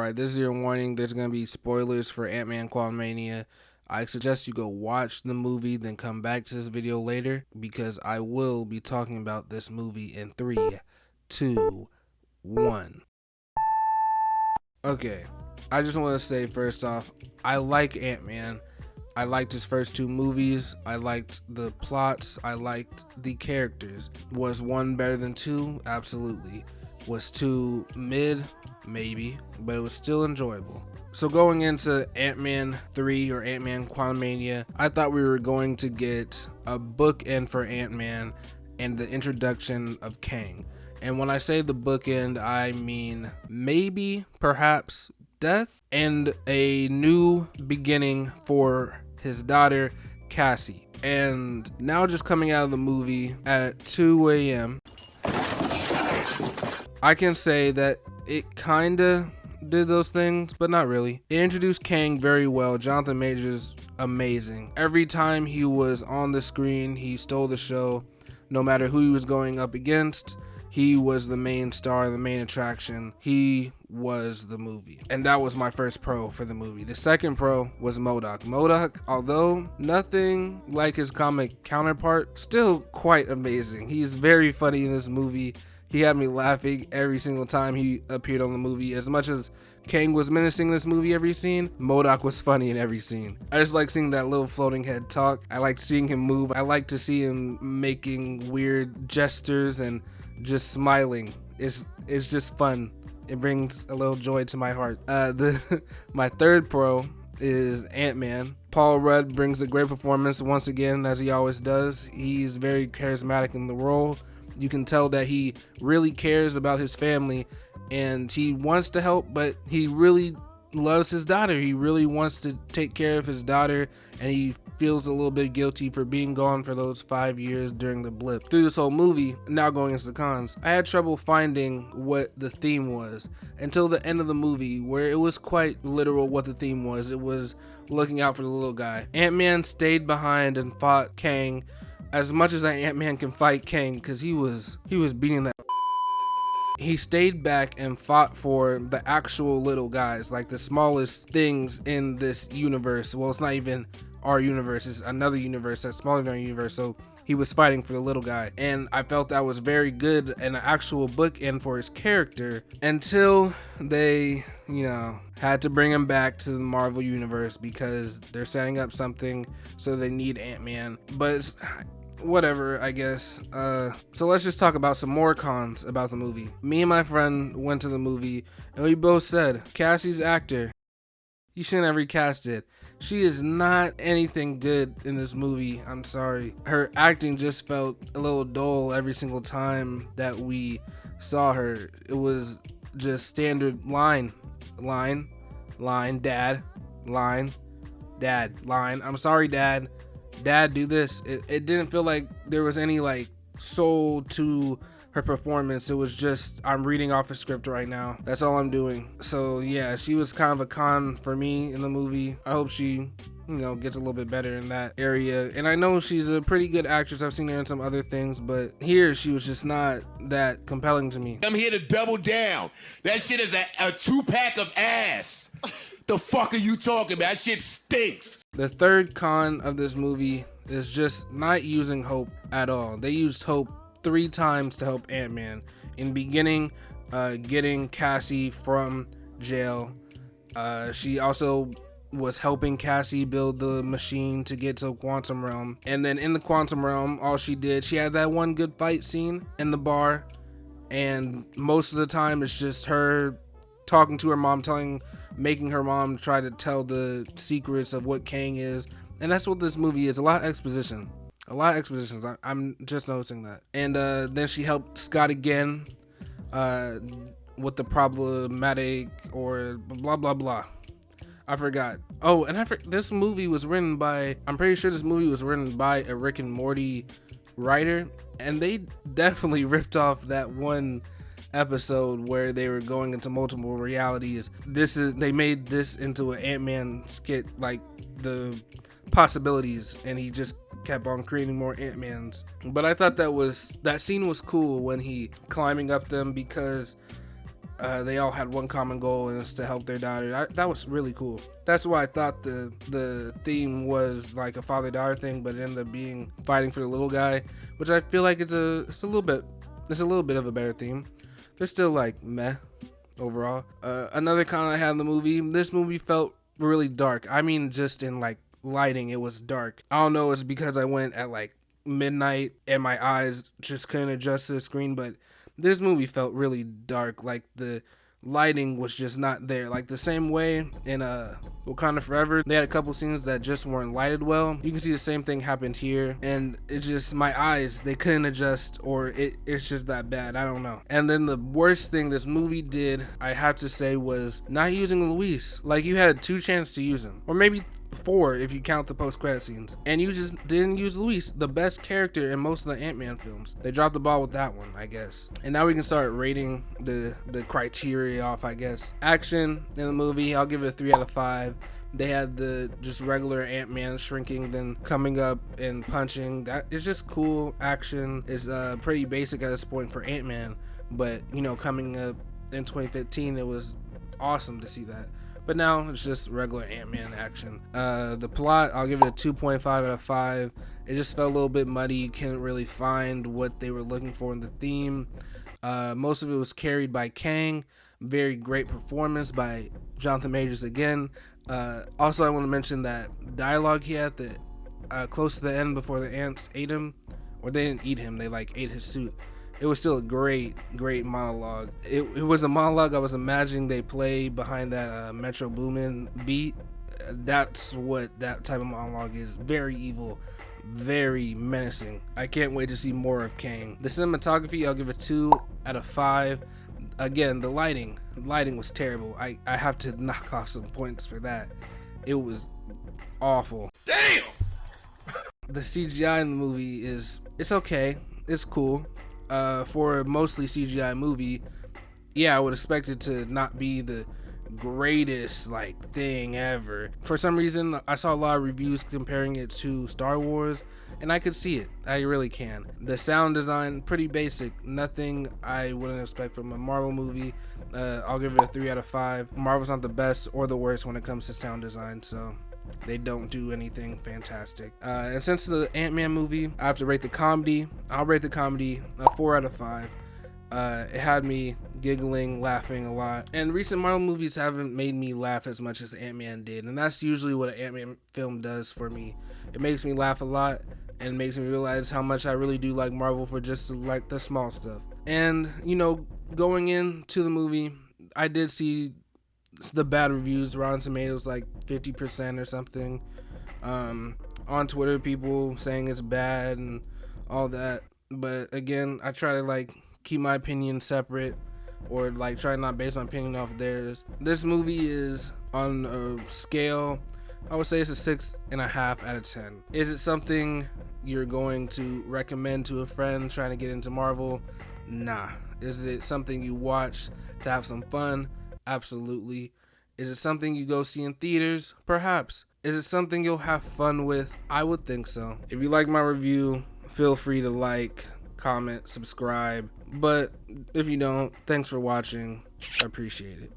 Alright, this is your warning. There's going to be spoilers for Ant-Man Quantumania. I suggest you go watch the movie, then come back to this video later, because I will be talking about this movie in 3, 2, 1. Okay, I just want to say first off, I like Ant-Man. I liked his first 2 movies. I liked the plots. I liked the characters. Was 1 better than 2? Absolutely. Was 2 mid? Maybe, but it was still enjoyable. So going into Ant-Man 3 or Ant-Man Quantumania, I thought we were going to get a bookend for Ant-Man and the introduction of Kang. And when I say the bookend, I mean maybe, perhaps, death and a new beginning for his daughter, Cassie. And now just coming out of the movie at 2 a.m., I can say that it kinda did those things, but not really. It introduced Kang very well. Jonathan Majors, amazing. Every time he was on the screen, he stole the show. No matter who he was going up against, he was the main star, the main attraction. He was the movie. And that was my first pro for the movie. The second pro was MODOK. MODOK, although nothing like his comic counterpart, still quite amazing. He's very funny in this movie. He had me laughing every single time he appeared on the movie. As much as Kang was menacing this movie every scene, MODOK was funny in every scene. I just like seeing that little floating head talk. I like seeing him move. I like to see him making weird gestures and just smiling. It's just fun. It brings a little joy to my heart. My third pro is Ant-Man. Paul Rudd brings a great performance once again, as he always does. He's very charismatic in the role. You can tell that he really cares about his family and he wants to help, but he really loves his daughter. He really wants to take care of his daughter, and he feels a little bit guilty for being gone for those 5 years during the blip. Through this whole movie, now going into the cons, I had trouble finding what the theme was until the end of the movie, where it was quite literal what the theme was. It was looking out for the little guy. Ant-Man stayed behind and fought Kang. As much as Ant-Man can fight Kang, because he was beating that. He stayed back and fought for the actual little guys, like the smallest things in this universe. Well, it's not even our universe, it's another universe that's smaller than our universe. So he was fighting for the little guy, and I felt that was very good and an actual bookend for his character, until they, had to bring him back to the Marvel universe because they're setting up something, so they need Ant-Man. But whatever, I guess. So let's just talk about some more cons about the movie. Me and my friend went to the movie, and we both said, Cassie's actor, you shouldn't have recast it. She is not anything good in this movie. I'm sorry. Her acting just felt a little dull every single time that we saw her. It was just standard line, dad, line. I'm sorry, dad, do this. It didn't feel like there was any soul to her performance. It was just, I'm reading off a script right now. That's all I'm doing. So yeah, she was kind of a con for me in the movie. I hope she gets a little bit better in that area. And I know she's a pretty good actress. I've seen her in some other things, but here she was just not that compelling to me. I'm here to double down. That shit is a 2-pack of ass. The fuck are you talking about? That shit stinks. The third con of this movie is just not using Hope at all. They used Hope 3 times to help Ant-Man. In the beginning, getting Cassie from jail. She also was helping Cassie build the machine to get to the quantum realm. And then in the quantum realm, all she did, she had that one good fight scene in the bar, and most of the time it's just her talking to her mom, making her mom try to tell the secrets of what Kang is. And that's what this movie is, a lot of exposition. A lot of expositions. I'm just noticing that. And then she helped Scott again with the problematic or blah blah blah. I forgot. Oh, and this movie was written by, I'm pretty sure this movie was written by a Rick and Morty writer, and they definitely ripped off that one episode where they were going into multiple realities. They made this into an Ant-Man skit, like the possibilities, and he just kept on creating more Ant-Mans. But I thought that scene was cool when he climbing up them, because they all had one common goal, and it's to help their daughter. That was really cool. That's why I thought the theme was like a father-daughter thing, but it ended up being fighting for the little guy, which I feel like it's a little bit of a better theme. They're still like meh overall. Another con I had in the movie, this movie felt really dark. I mean, just in like lighting, it was dark. I don't know, it's because I went at like midnight and my eyes just couldn't adjust to the screen, but this movie felt really dark. Like the lighting was just not there. Like the same way in Wakanda Forever, they had a couple scenes that just weren't lighted well. You can see the same thing happened here, and it just, my eyes, they couldn't adjust, or it's just that bad. I don't know. And then the worst thing this movie did, I have to say, was not using Luis. Like, you had 2 chances to use him, or maybe 4 if you count the post-credit scenes, and you just didn't use Luis, the best character in most of the Ant-Man films. They dropped the ball with that one, I guess. And now we can start rating the criteria off, I guess. Action in the movie, I'll give it a 3 out of 5. They had the just regular Ant-Man shrinking, then coming up and punching. That is just cool. Action is pretty basic at this point for Ant-Man, but you know, coming up in 2015, it was awesome to see that. But now it's just regular Ant-Man action. The plot, I'll give it a 2.5 out of 5. It just felt a little bit muddy. You couldn't really find what they were looking for in the theme. Most of it was carried by Kang. Very great performance by Jonathan Majors again. Also, I want to mention that dialogue he had close to the end before the ants ate him. Or they didn't eat him, they like ate his suit. It was still a great monologue. It was a monologue I was imagining they play behind that Metro Boomin beat. That's what that type of monologue is. Very evil, very menacing. I can't wait to see more of Kang. The cinematography, I'll give it 2 out of 5. Again, the lighting was terrible. I have to knock off some points for that. It was awful. Damn! The CGI in the movie it's okay. It's cool. For a mostly CGI movie, yeah, I would expect it to not be the greatest like thing ever. For some reason, I saw a lot of reviews comparing it to Star Wars, and I could see it. I really can. The sound design, pretty basic. Nothing I wouldn't expect from a Marvel movie. I'll give it a 3 out of 5. Marvel's not the best or the worst when it comes to sound design, so they don't do anything fantastic. And since the Ant-Man movie, I have to rate the comedy. I'll rate the comedy a 4 out of 5. It had me giggling, laughing a lot. And recent Marvel movies haven't made me laugh as much as Ant-Man did. And that's usually what an Ant-Man film does for me. It makes me laugh a lot and makes me realize how much I really do like Marvel for just like the small stuff. And, you know, going into the movie, I did see the bad reviews. Rotten Tomatoes like 50% or something. On Twitter, people saying it's bad and all that. But again, I try to like keep my opinion separate, or like try not base my opinion off theirs. This movie is on a scale, I would say it's a 6.5 out of 10. Is it something you're going to recommend to a friend trying to get into Marvel? Nah. Is it something you watch to have some fun? Absolutely. Is it something you go see in theaters? Perhaps. Is it something you'll have fun with? I would think so. If you like my review, feel free to like, comment, subscribe. But if you don't, thanks for watching. I appreciate it.